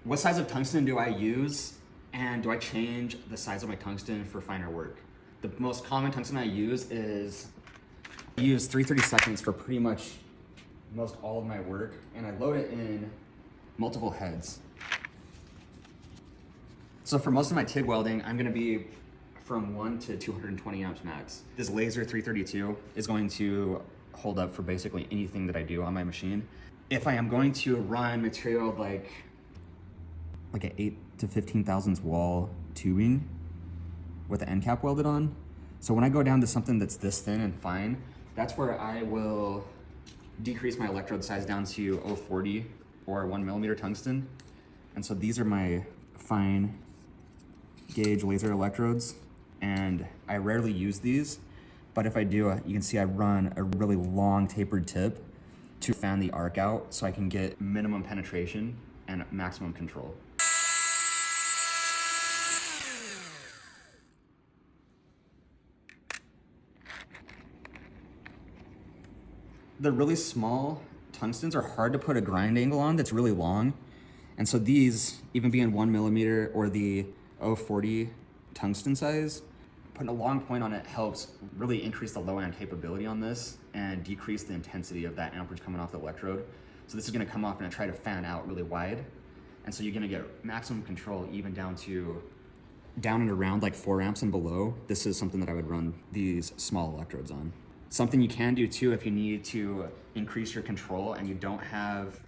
What size of tungsten do I use, and do I change the size of my tungsten for finer work? The most common tungsten I use is, I use 3/32 for pretty much most all of my work, and I load it in multiple heads. So for most of my TIG welding, I'm gonna be from 1 to 220 amps max. This laser 332 is going to hold up for basically anything that I do on my machine. If I am going to run material like an 8 to 15 thousandths wall tubing with the end cap welded on, so when I go down to something that's this thin and fine, that's where I will decrease my electrode size down to 040 or 1mm tungsten. And so these are my fine gauge laser electrodes, and I rarely use these, but if I do, you can see I run a really long tapered tip to fan the arc out so I can get minimum penetration and maximum control. The really small tungstens are hard to put a grind angle on that's really long. And so these, even being 1mm or the 040 tungsten size, putting a long point on it helps really increase the low end capability on this and decrease the intensity of that amperage coming off the electrode. So this is gonna come off and try to fan out really wide. And so you're gonna get maximum control even down and around like 4 amps and below. This is something that I would run these small electrodes on. Something you can do too if you need to increase your control and you don't have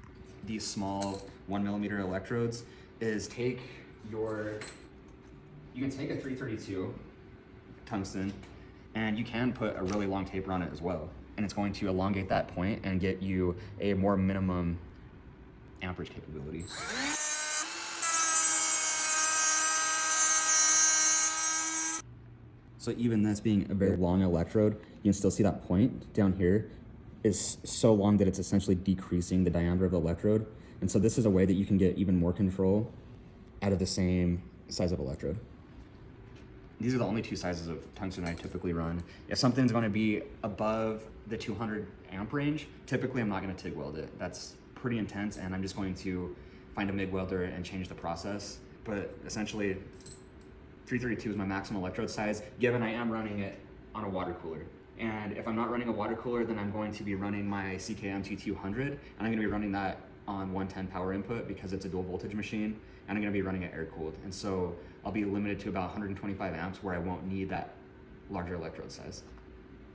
these small 1mm electrodes is you can take a 332 tungsten and you can put a really long taper on it as well. And it's going to elongate that point and get you a more minimum amperage capability. So even this being a very long electrode, you can still see that point down here is so long that it's essentially decreasing the diameter of the electrode. And so this is a way that you can get even more control out of the same size of electrode. These are the only 2 sizes of tungsten I typically run. If something's going to be above the 200 amp range, typically I'm not going to TIG weld it. That's pretty intense, and I'm just going to find a MIG welder and change the process. But essentially, 332 is my maximum electrode size, given I am running it on a water cooler. And if I'm not running a water cooler, then I'm going to be running my CKM T200, and I'm going to be running that on 110 power input because it's a dual voltage machine, and I'm going to be running it air cooled. And so I'll be limited to about 125 amps where I won't need that larger electrode size.